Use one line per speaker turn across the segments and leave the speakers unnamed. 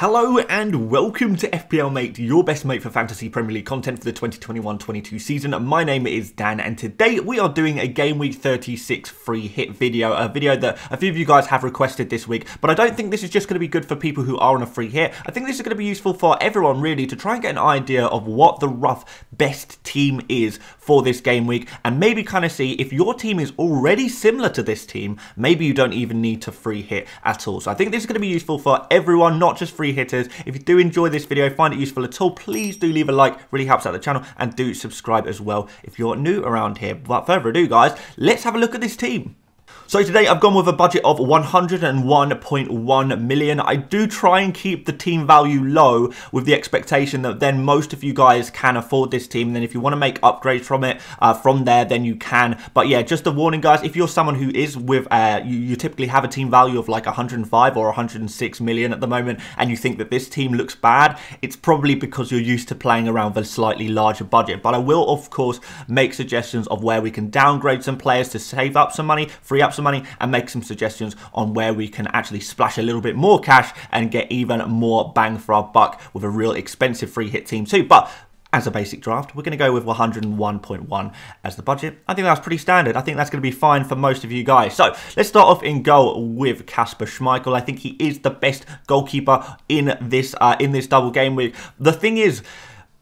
Hello and welcome to FPL Mate, your best mate for fantasy Premier League content for the 2021-22 season. My name is Dan and today we are doing a Game Week 36 free hit video, a video that a few of you guys have requested this week, but I don't think this is just going to be good for people who are on a free hit. I think this is going to be useful for everyone really to try and get an idea of what the rough best team is for this game week and maybe kind of see if your team is already similar to this team, maybe you don't even need to free hit at all. So I think this is going to be useful for everyone, not just free hitters. If you do enjoy this video, find it useful at all, please do leave a like, really helps out the channel, and do subscribe as well if you're new around here. Without further ado guys, let's have a look at this team. So today I've gone with a budget of 101.1 million. I do try and keep the team value low with the expectation that then most of you guys can afford this team. And then if you want to make upgrades from it, from there, then you can. But yeah, just a warning guys, if you're someone who is with, you typically have a team value of like 105 or 106 million at the moment, and you think that this team looks bad, it's probably because you're used to playing around with a slightly larger budget. But I will of course make suggestions of where we can downgrade some players to save up some money, free up some money, and make some suggestions on where we can actually splash a little bit more cash and get even more bang for our buck with a real expensive free hit team too. But as a basic draft, we're going to go with 101.1 as the budget. I think that's pretty standard. I think that's going to be fine for most of you guys. So let's start off in goal with Casper Schmeichel. I think he is the best goalkeeper in this double game week. The thing is,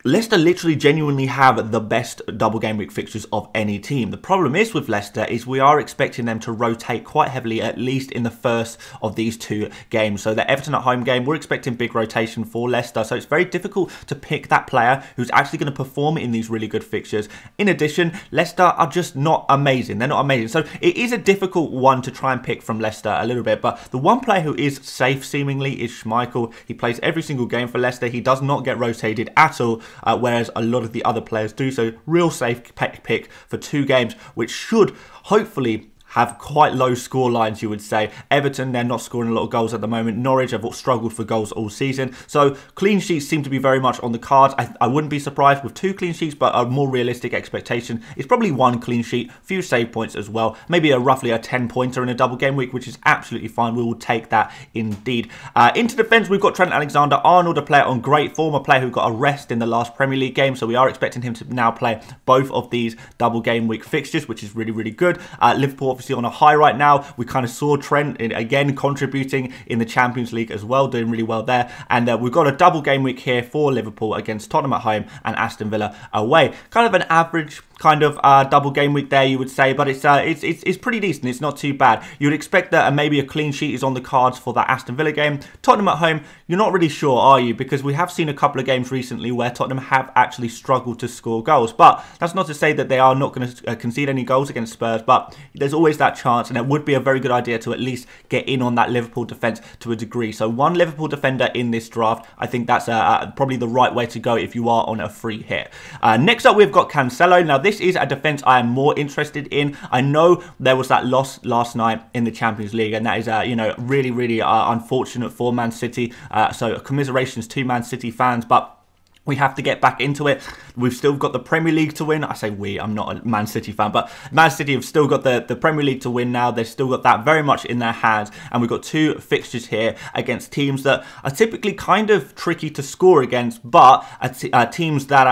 Leicester literally genuinely have the best double game week fixtures of any team. The problem is with Leicester is we are expecting them to rotate quite heavily, at least in the first of these two games. So the Everton at home game, we're expecting big rotation for Leicester. So it's very difficult to pick that player who's actually going to perform in these really good fixtures. In addition, Leicester are just not amazing. They're not amazing. So it is a difficult one to try and pick from Leicester a little bit. But the one player who is safe seemingly is Schmeichel. He plays every single game for Leicester. He does not get rotated at all. Whereas a lot of the other players do. So real safe pick for 2 games, which should hopefully have quite low score lines, you would say. Everton, they're not scoring a lot of goals at the moment. Norwich have struggled for goals all season. So clean sheets seem to be very much on the cards. I wouldn't be surprised with 2 clean sheets, but a more realistic expectation is probably 1 clean sheet, few save points as well. Maybe roughly a 10-pointer in a double game week, which is absolutely fine. We will take that indeed. Into defence, we've got Trent Alexander-Arnold, a player on great form, a player who got a rest in the last Premier League game. So we are expecting him to now play both of these double game week fixtures, which is really, really good. Liverpool obviously on a high right now. We kind of saw Trent again contributing in the Champions League as well, doing really well there. And we've got a double game week here for Liverpool against Tottenham at home and Aston Villa away. Kind of an average kind of double game week there, you would say, but it's pretty decent. It's not too bad. You would expect that maybe a clean sheet is on the cards for that Aston Villa game. Tottenham at home, you're not really sure, are you? Because we have seen a couple of games recently where Tottenham have actually struggled to score goals. But that's not to say that they are not going to concede any goals against Spurs, but there's always that chance, and it would be a very good idea to at least get in on that Liverpool defence to a degree. So 1 Liverpool defender in this draft, I think that's probably the right way to go if you are on a free hit. Next up, we've got Cancelo. Now, this is a defence I am more interested in. I know there was that loss last night in the Champions League, and that is, you know, really, really unfortunate for Man City. So commiserations to Man City fans, but we have to get back into it. We've still got the Premier League to win. I say we, I'm not a Man City fan, but Man City have still got the Premier League to win now. They've still got that very much in their hands. And we've got 2 fixtures here against teams that are typically kind of tricky to score against, but teams that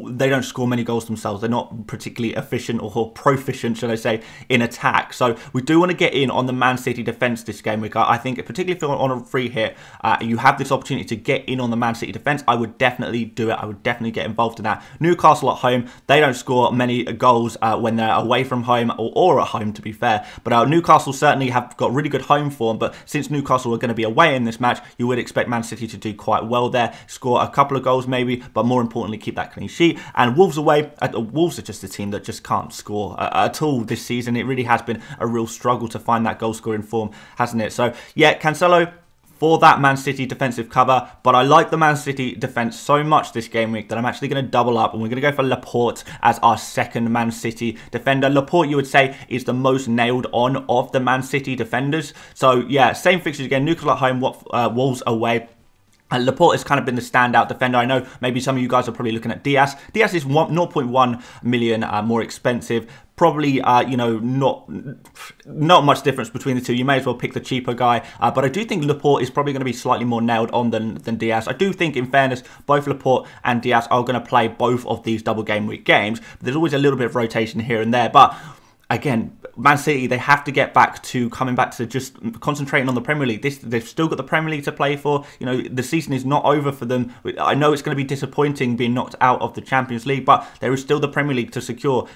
they don't score many goals themselves. They're not particularly efficient or proficient, should I say, in attack. So we do want to get in on the Man City defence this game week. I think particularly if you're on a free hit, you have this opportunity to get in on the Man City defence. I would definitely do it. I would definitely get involved in that. Newcastle at home, they don't score many goals when they're away from home or at home, to be fair. But Newcastle certainly have got really good home form. But since Newcastle are going to be away in this match, you would expect Man City to do quite well there. Score a couple of goals maybe, but more importantly, keep that clean sheet. And Wolves away, Wolves are just a team that just can't score at all this season. It really has been a real struggle to find that goal scoring form, hasn't it? So yeah, Cancelo for that Man City defensive cover, but I like the Man City defence so much this game week that I'm actually going to double up, and we're going to go for Laporte as our second Man City defender. Laporte, you would say, is the most nailed on of the Man City defenders. So yeah, same fixtures again, Newcastle at home, Wolves away. Laporte has kind of been the standout defender. I know maybe some of you guys are probably looking at Diaz. Diaz is 0.1 million more expensive. Probably, you know, not much difference between the two. You may as well pick the cheaper guy. But I do think Laporte is probably going to be slightly more nailed on than Diaz. I do think, in fairness, both Laporte and Diaz are going to play both of these double game week games. But there's always a little bit of rotation here and there. But again, Man City, they have to get back to coming back to just concentrating on the Premier League. They've still got the Premier League to play for. You know, the season is not over for them. I know it's going to be disappointing being knocked out of the Champions League, but there is still the Premier League to secure.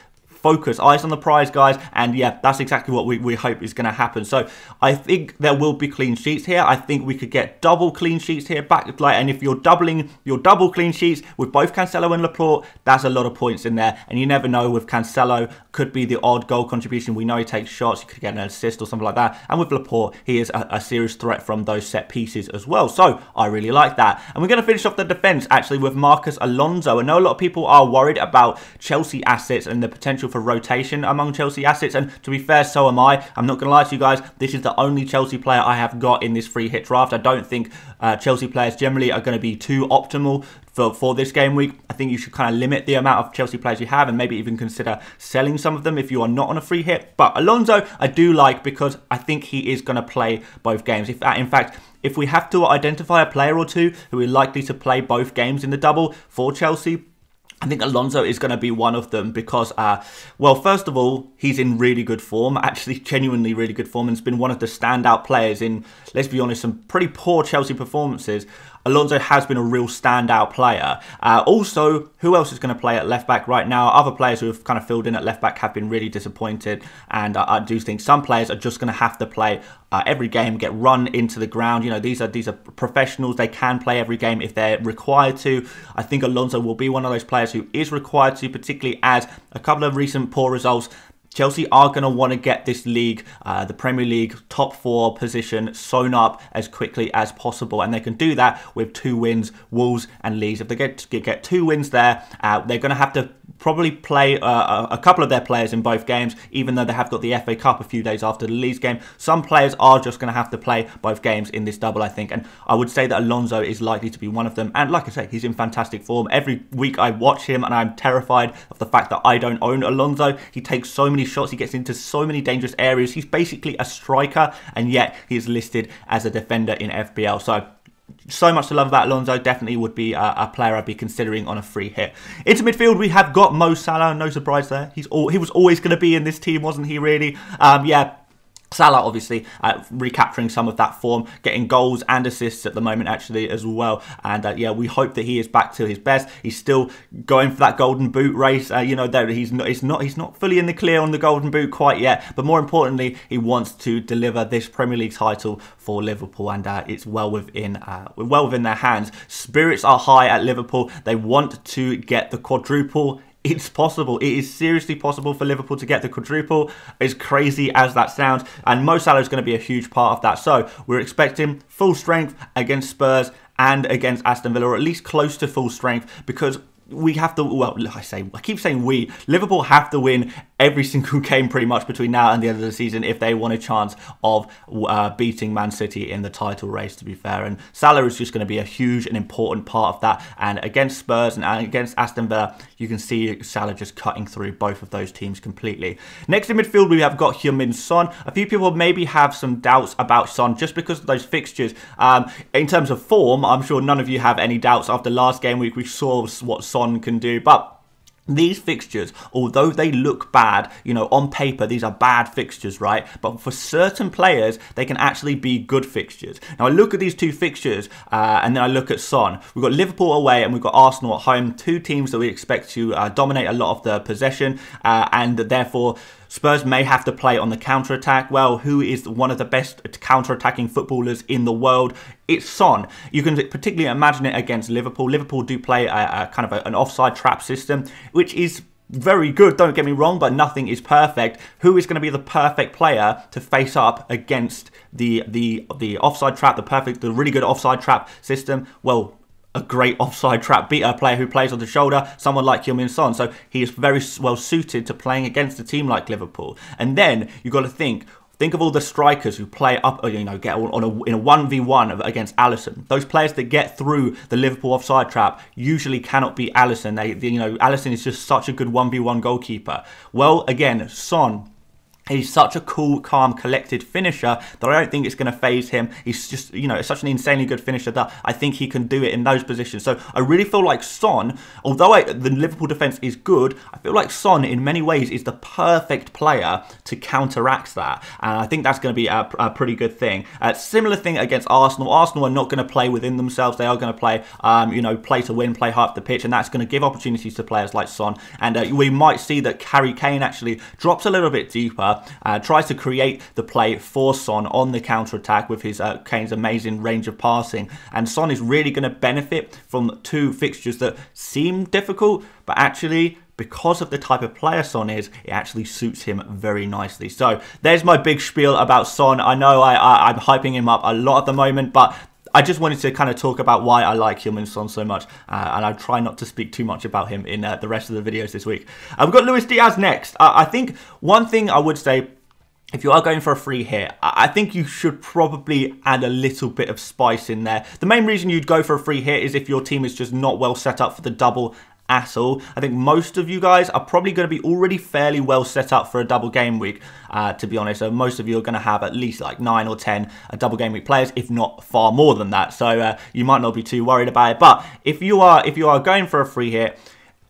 Focus, eyes on the prize, guys, and yeah, that's exactly what we hope is going to happen. So I think there will be clean sheets here. I think we could get double clean sheets here and if you're doubling your double clean sheets with both Cancelo and Laporte, that's a lot of points in there. And you never know, with Cancelo, could be the odd goal contribution. We know he takes shots, he could get an assist or something like that. And with Laporte, he is a serious threat from those set pieces as well. So I really like that. And we're going to finish off the defense actually with Marcus Alonso. I know a lot of people are worried about Chelsea assets and the potential for rotation among Chelsea assets, and to be fair, so am I. I'm not going to lie to you guys, this is the only Chelsea player I have got in this free hit draft. I don't think Chelsea players generally are going to be too optimal for this game week. I think you should kind of limit the amount of Chelsea players you have and maybe even consider selling some of them if you are not on a free hit. But Alonso, I do like because I think he is going to play both games. In fact, if we have to identify a player or two who are likely to play both games in the double for Chelsea, I think Alonso is going to be one of them because, well, first of all, he's in really good form, actually genuinely really good form, and has been one of the standout players in, let's be honest, some pretty poor Chelsea performances. Alonso has been a real standout player. Also, who else is going to play at left back right now? Other players who have kind of filled in at left back have been really disappointed, and I do think some players are just going to have to play every game, get run into the ground. You know, these are professionals. They can play every game if they're required to. I think Alonso will be one of those players who is required to, particularly as a couple of recent poor results. Chelsea are going to want to get this league, the Premier League top 4 position, sewn up as quickly as possible. And they can do that with 2 wins, Wolves and Leeds. If they get 2 wins there, they're going to have to probably play a couple of their players in both games, even though they have got the FA Cup a few days after the Leeds game. Some players are just going to have to play both games in this double, I think. And I would say that Alonso is likely to be one of them. And like I say, he's in fantastic form. Every week I watch him and I'm terrified of the fact that I don't own Alonso. He takes so many shots. He gets into so many dangerous areas. He's basically a striker, and yet he is listed as a defender in FPL. So much to love about Alonso. Definitely would be a player I'd be considering on a free hit. Into midfield, we have got Mo Salah. No surprise there. He was always going to be in this team, wasn't he, really? Yeah. Salah obviously recapturing some of that form, getting goals and assists at the moment actually as well, and yeah, we hope that he is back to his best. He's still going for that golden boot race. You know, that he's not fully in the clear on the golden boot quite yet, but more importantly, he wants to deliver this Premier League title for Liverpool, and it's well within their hands. Spirits are high at Liverpool. They want to get the quadruple. It's possible. It is seriously possible for Liverpool to get the quadruple, as crazy as that sounds. And Mo Salah is going to be a huge part of that. So we're expecting full strength against Spurs and against Aston Villa, or at least close to full strength, because we have to, well, I keep saying we, Liverpool have to win every single game pretty much between now and the end of the season if they want a chance of beating Man City in the title race, to be fair. And Salah is just going to be a huge and important part of that. And against Spurs and against Aston Villa, you can see Salah just cutting through both of those teams completely. Next in midfield, we have got Heung-min Son. A few people maybe have some doubts about Son just because of those fixtures. In terms of form, I'm sure none of you have any doubts. After last game week, we saw what Son can do, but these fixtures, although they look bad, you know, on paper, these are bad fixtures, right? But for certain players, they can actually be good fixtures. Now, I look at these 2 fixtures, and then I look at Son. We've got Liverpool away and we've got Arsenal at home, 2 teams that we expect to dominate a lot of the possession, and therefore Spurs may have to play on the counter-attack. Well, who is one of the best counter-attacking footballers in the world? It's Son. You can particularly imagine it against Liverpool. Liverpool do play a kind of an offside trap system, which is very good, don't get me wrong, but nothing is perfect. Who is going to be the perfect player to face up against the offside trap, the really good offside trap system? Well, a great offside trap beater player who plays on the shoulder, someone like Heung-min Son. So he is very well suited to playing against a team like Liverpool. And then you've got to think, Think of all the strikers who play up, you know, get on in a 1v1 against Alisson. Those players that get through the Liverpool offside trap usually cannot beat Alisson. You know, Alisson is just such a good 1v1 goalkeeper. Well, again, Son. He's such a cool, calm, collected finisher that I don't think it's going to phase him. He's just, you know, such an insanely good finisher that I think he can do it in those positions. So I really feel like Son, although the Liverpool defence is good, I feel like Son in many ways is the perfect player to counteract that. And I think that's going to be a pretty good thing. Similar thing against Arsenal. Arsenal are not going to play within themselves. They are going to play, you know, play to win, play high up the pitch. And that's going to give opportunities to players like Son. And we might see that Harry Kane actually drops a little bit deeper. Tries to create the play for Son on the counter-attack with his Kane's amazing range of passing. And Son is really going to benefit from two fixtures that seem difficult, but actually, because of the type of player Son is, it actually suits him very nicely. So there's my big spiel about Son. I know I'm hyping him up a lot at the moment, but I just wanted to kind of talk about why I like Heung-min Son so much, and I'll try not to speak too much about him in the rest of the videos this week. We've got Luis Diaz next. I think one thing I would say, if you are going for a free hit, I think you should probably add a little bit of spice in there. The main reason you'd go for a free hit is if your team is just not well set up for the double at all. I think most of you guys are probably going to be already fairly well set up for a double game week, to be honest. So most of you are going to have at least like 9 or 10 double game week players, if not far more than that. So you might not be too worried about it. But if you are going for a free hit,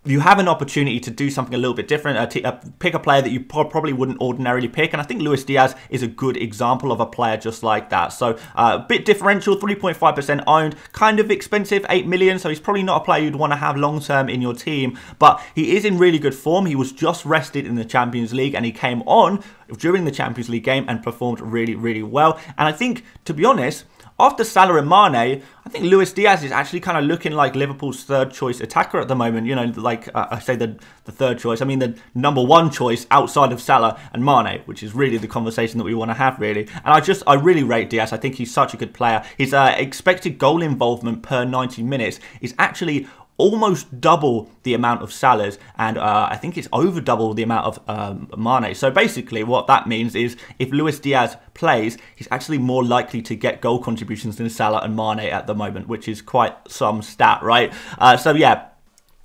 you have an opportunity to do something a little bit different, pick a player that you probably wouldn't ordinarily pick, and I think Luis Diaz is a good example of a player just like that. So a bit differential, 3.5% owned, kind of expensive, 8 million, so he's probably not a player you'd want to have long-term in your team, but he is in really good form. He was just rested in the Champions League, and he came on during the Champions League game and performed really, really well. And I think, to be honest, after Salah and Mane, I think Luis Diaz is actually kind of looking like Liverpool's third choice attacker at the moment. You know, like I say the third choice. I mean the number one choice outside of Salah and Mane, which is really the conversation that we want to have, really. And I really rate Diaz. I think he's such a good player. His expected goal involvement per 90 minutes is actually almost double the amount of Salah's, and I think it's over double the amount of Mane. So basically what that means is if Luis Diaz plays, he's actually more likely to get goal contributions than Salah and Mane at the moment, which is quite some stat, right? So yeah,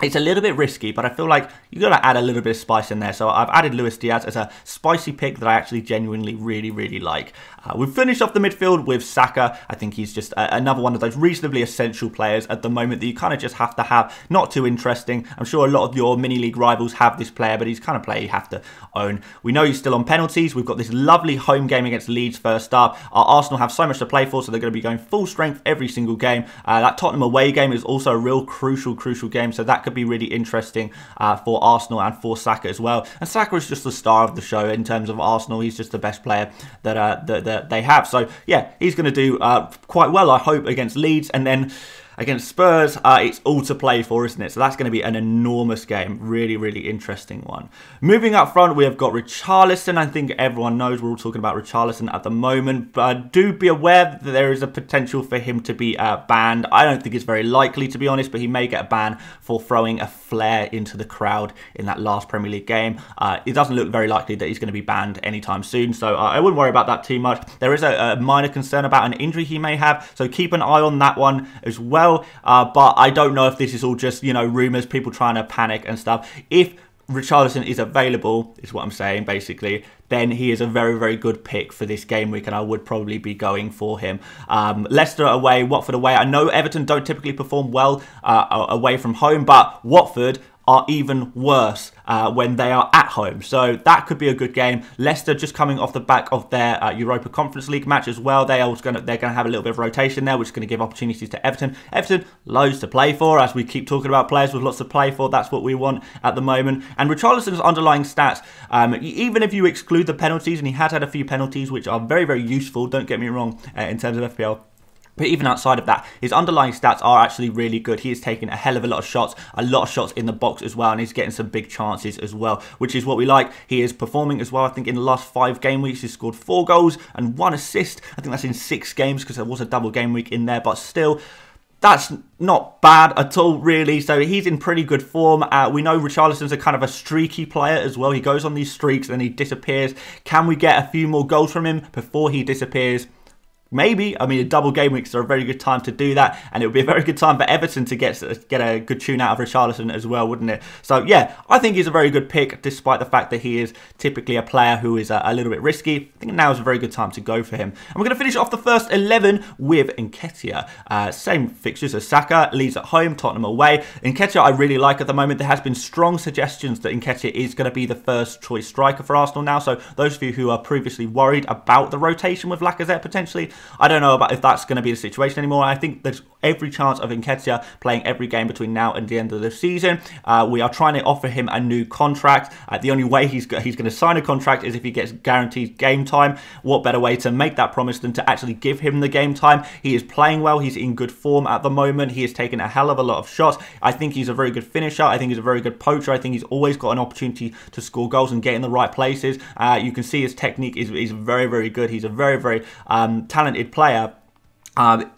it's a little bit risky, but I feel like you've got to add a little bit of spice in there. So I've added Luis Diaz as a spicy pick that I actually genuinely really, really like. We've finished off the midfield with Saka. I think he's just another one of those reasonably essential players at the moment that you kind of just have to have. Not too interesting. I'm sure a lot of your mini league rivals have this player, but he's kind of player you have to own. We know he's still on penalties. We've got this lovely home game against Leeds first up. Our Arsenal have so much to play for, so they're going to be going full strength every single game. That Tottenham away game is also a real crucial game, so that could be really interesting for Arsenal and for Saka as well. And Saka is just the star of the show in terms of Arsenal. He's just the best player that they have. So yeah, he's going to do quite well, I hope, against Leeds. And then against Spurs, it's all to play for, isn't it? So that's going to be an enormous game. Really, really interesting one. Moving up front, we have got Richarlison. I think everyone knows we're all talking about Richarlison at the moment. But do be aware that there is a potential for him to be banned. I don't think it's very likely, to be honest, but he may get a ban for throwing a flare into the crowd in that last Premier League game. It doesn't look very likely that he's going to be banned anytime soon. So I wouldn't worry about that too much. There is a minor concern about an injury he may have. So keep an eye on that one as well. But I don't know if this is all just, you know, rumours, people trying to panic and stuff. If Richarlison is available, is what I'm saying basically, then he is a very, very good pick for this game week, and I would probably be going for him. Leicester away, Watford away. I know Everton don't typically perform well away from home, but Watford are even worse when they are at home. So that could be a good game. Leicester just coming off the back of their Europa Conference League match as well. They're going to have a little bit of rotation there, which is going to give opportunities to Everton. Everton, loads to play for, as we keep talking about players with lots to play for. That's what we want at the moment. And Richarlison's underlying stats, even if you exclude the penalties, and he has had a few penalties, which are very, very useful, don't get me wrong, in terms of FPL. But even outside of that, his underlying stats are actually really good. He is taking a hell of a lot of shots in the box as well, and he's getting some big chances as well, which is what we like. He is performing as well. I think in the last 5 game weeks, he's scored 4 goals and 1 assist. I think that's in 6 games because there was a double game week in there, but still, That's not bad at all, really. So he's in pretty good form. We know Richarlison's a kind of a streaky player as well. He goes on these streaks and he disappears. Can we get a few more goals from him before he disappears? Maybe. I mean, a double game weeks are a very good time to do that, and it would be a very good time for Everton to get a good tune out of Richarlison as well, wouldn't it? So yeah, I think he's a very good pick, despite the fact that he is typically a player who is a little bit risky. I think now is a very good time to go for him. And we're going to finish off the first 11 with Nketiah. Same fixtures as Saka. Leeds at home, Tottenham away. Nketiah I really like at the moment. There has been strong suggestions that Nketiah is going to be the first choice striker for Arsenal now. So those of you who are previously worried about the rotation with Lacazette potentially, I don't know about if that's going to be the situation anymore. I think there's every chance of Nketiah playing every game between now and the end of the season. We are trying to offer him a new contract. The only way he's going to sign a contract is if he gets guaranteed game time. What better way to make that promise than to actually give him the game time? He is playing well. He's in good form at the moment. He has taken a hell of a lot of shots. I think he's a very good finisher. I think he's a very good poacher. I think he's always got an opportunity to score goals and get in the right places. You can see his technique is very, very good. He's a very, very talented player.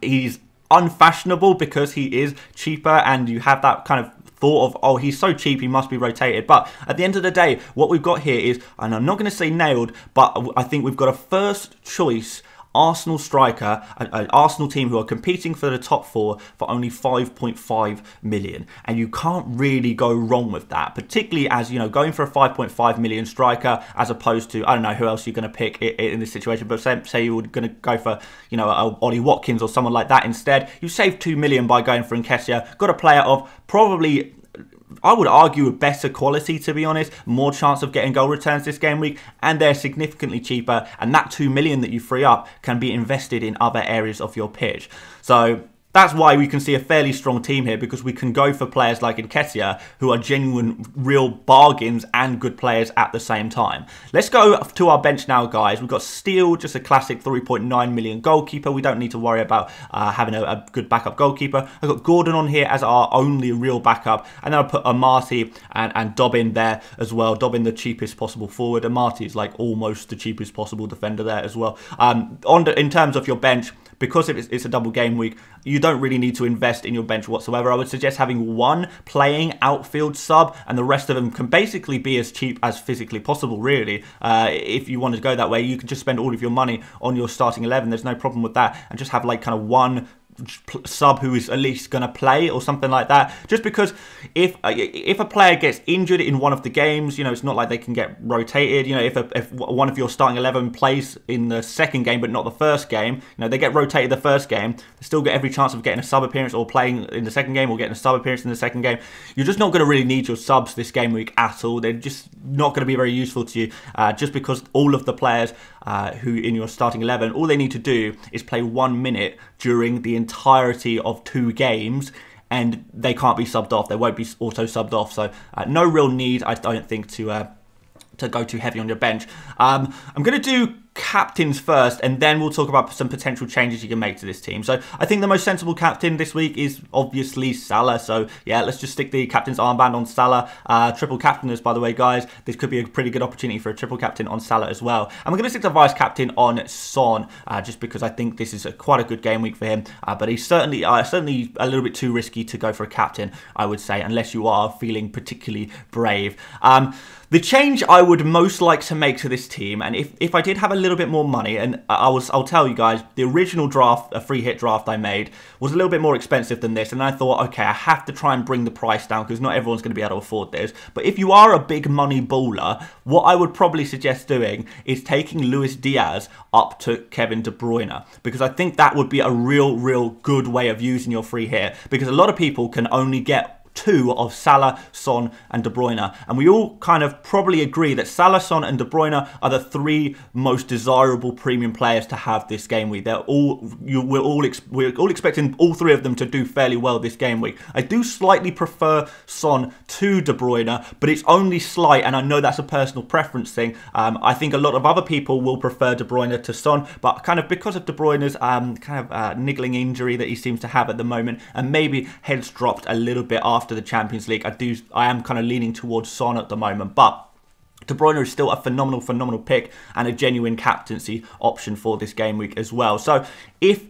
He's unfashionable because he is cheaper, and you have that kind of thought of, oh, he's so cheap, he must be rotated. But at the end of the day, what we've got here is, and I'm not going to say nailed, but I think we've got a first choice Arsenal striker, an Arsenal team who are competing for the top four for only 5.5 million. And you can't really go wrong with that, particularly as, you know, going for a 5.5 million striker as opposed to, I don't know who else you're going to pick in this situation, but say you were going to go for, you know, Ollie Watkins or someone like that instead. You saved 2 million by going for Nketiah. Got a player of probably, I would argue, a better quality, to be honest, more chance of getting goal returns this game week, and they're significantly cheaper, and that 2 million that you free up can be invested in other areas of your pitch. So that's why we can see a fairly strong team here, because we can go for players like Nketiah, who are genuine, real bargains and good players at the same time. Let's go to our bench now, guys. We've got Steele, just a classic 3.9 million goalkeeper. We don't need to worry about having a good backup goalkeeper. I've got Gordon on here as our only real backup, and then I'll put Amati and Dobbin there as well. Dobbin, the cheapest possible forward. Amati is like almost the cheapest possible defender there as well. In terms of your bench, because it's a double game week, you don't really need to invest in your bench whatsoever. I would suggest having one playing outfield sub, and the rest of them can basically be as cheap as physically possible, really. If you want to go that way, you can just spend all of your money on your starting 11. There's no problem with that, and just have like kind of one sub who is at least going to play or something like that. Just because if a player gets injured in one of the games, you know, it's not like they can get rotated. You know, if one of your starting 11 plays in the second game but not the first game, you know, they get rotated the first game, they still get every chance of getting a sub appearance or playing in the second game or getting a sub appearance in the second game. You're just not going to really need your subs this game week at all. They're just not going to be very useful to you, just because all of the players who in your starting 11, all they need to do is play 1 minute during the entirety of 2 games, and they can't be subbed off. They won't be auto subbed off. So no real need, I don't think, to go too heavy on your bench. I'm going to do captains first, and then we'll talk about some potential changes you can make to this team. So I think the most sensible captain this week is obviously Salah. So yeah, let's just stick the captain's armband on Salah. Triple captainers, by the way, guys. This could be a pretty good opportunity for a triple captain on Salah as well. And we're going to stick the vice captain on Son, just because I think this is quite a good game week for him. But he's certainly a little bit too risky to go for a captain, I would say, unless you are feeling particularly brave. The change I would most like to make to this team, and if I did have a little bit more money, and I'll tell you guys, the original draft, a free hit draft I made, was a little bit more expensive than this, and I thought, okay, I have to try and bring the price down, because not everyone's going to be able to afford this. But if you are a big money baller, what I would probably suggest doing is taking Luis Diaz up to Kevin De Bruyne, because I think that would be a real good way of using your free hit, because a lot of people can only get 2 of Salah, Son and De Bruyne, and we all kind of probably agree that Salah, Son and De Bruyne are the 3 most desirable premium players to have this game week. We're all expecting all 3 of them to do fairly well this game week. I do slightly prefer Son to De Bruyne, but it's only slight, and I know that's a personal preference thing. I think a lot of other people will prefer De Bruyne to Son, but kind of because of De Bruyne's niggling injury that he seems to have at the moment, and maybe heads dropped a little bit after the Champions League, I am kind of leaning towards Son at the moment. But De Bruyne is still a phenomenal pick and a genuine captaincy option for this game week as well. So if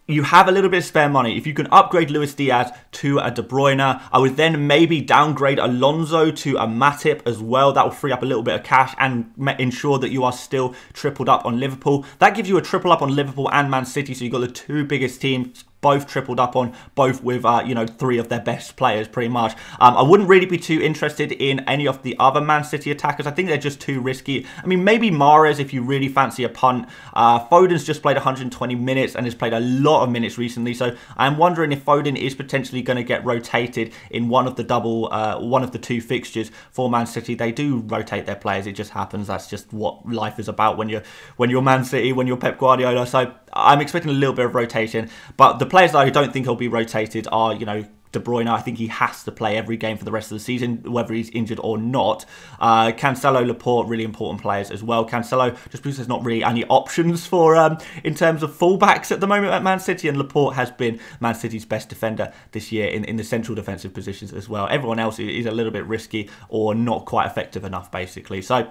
you have a little bit of spare money. If you can upgrade Luis Diaz to a De Bruyne, I would then maybe downgrade Alonso to a Matip as well. That will free up a little bit of cash and ensure that you are still tripled up on Liverpool. That gives you a triple up on Liverpool and Man City, so you've got the two biggest teams both tripled up on, both with, you know, three of their best players pretty much. I wouldn't really be too interested in any of the other Man City attackers. I think they're just too risky. I mean, maybe Mahrez if you really fancy a punt. Foden's just played 120 minutes and has played a lot of minutes recently, so I'm wondering if Foden is potentially going to get rotated in one of the two fixtures for Man City. They do rotate their players. It just happens. That's just what life is about when you're Man City, when you're Pep Guardiola. So I'm expecting a little bit of rotation, but the players that I don't think he'll be rotated are, you know, De Bruyne. I think he has to play every game for the rest of the season, whether he's injured or not. Cancelo, Laporte, really important players as well. Cancelo, just because there's not really any options for in terms of fullbacks at the moment at Man City, and Laporte has been Man City's best defender this year in the central defensive positions as well. Everyone else is a little bit risky or not quite effective enough, basically. So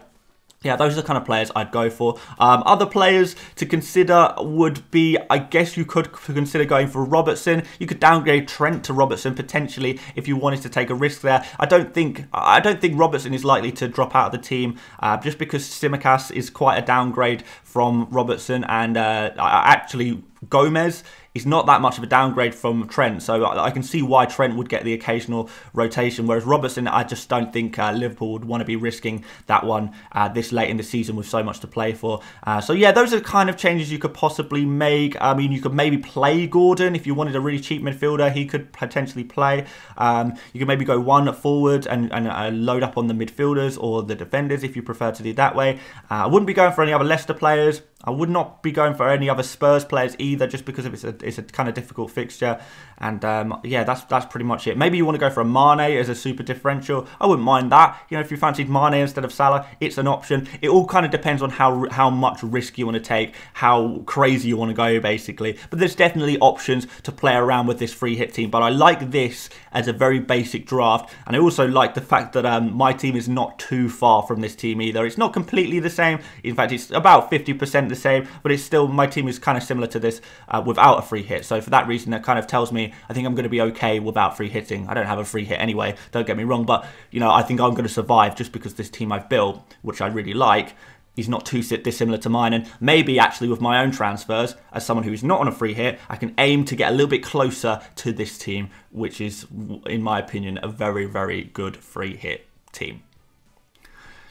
yeah, those are the kind of players I'd go for. Other players to consider would be, I guess you could consider going for Robertson. You could downgrade Trent to Robertson potentially if you wanted to take a risk there. I don't think Robertson is likely to drop out of the team just because Tsimikas is quite a downgrade from Robertson, and actually Gomez is not that much of a downgrade from Trent, so I can see why Trent would get the occasional rotation, whereas Robertson, I just don't think Liverpool would want to be risking that one this late in the season with so much to play for. So yeah, those are the kind of changes you could possibly make. I mean, you could maybe play Gordon if you wanted a really cheap midfielder. He could potentially play. You could maybe go one forward and load up on the midfielders or the defenders if you prefer to do it that way. I wouldn't be going for any other Leicester players. I would not be going for any other Spurs players either, just because of it's a kind of difficult fixture. And yeah, that's pretty much it. Maybe you want to go for a Mane as a super differential. I wouldn't mind that. You know, if you fancied Mane instead of Salah, it's an option. It all kind of depends on how much risk you want to take, how crazy you want to go, basically. But there's definitely options to play around with this free hit team. But I like this as a very basic draft, and I also like the fact that my team is not too far from this team either. It's not completely the same. In fact, it's about 50% the same, but it's still, my team is kind of similar to this without a free hit. So for that reason, that kind of tells me I think I'm going to be okay without free hitting. I don't have a free hit anyway, don't get me wrong, but you know, I think I'm going to survive just because this team I've built, which I really like, is not too dissimilar to mine. And maybe actually with my own transfers, as someone who is not on a free hit, I can aim to get a little bit closer to this team, which is, in my opinion, a very, very good free hit team.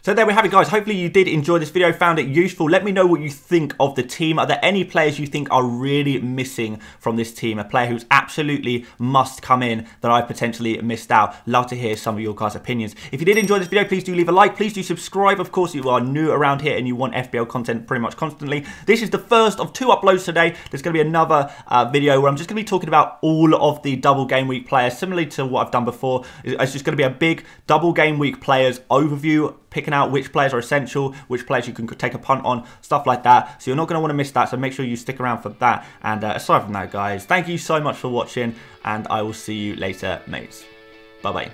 So there we have it, guys. Hopefully you did enjoy this video, found it useful. Let me know what you think of the team. Are there any players you think are really missing from this team? A player who's absolutely must come in that I potentially missed out? Love to hear some of your guys' opinions. If you did enjoy this video, please do leave a like. Please do subscribe. Of course, you are new around here and you want FPL content pretty much constantly. This is the first of 2 uploads today. There's going to be another video where I'm just going to be talking about all of the double game week players, similarly to what I've done before. It's just going to be a big double game week players overview, picking out which players are essential, which players you can take a punt on, stuff like that. So you're not going to want to miss that, so make sure you stick around for that. And aside from that, guys, thank you so much for watching, and I will see you later, mates. Bye-bye.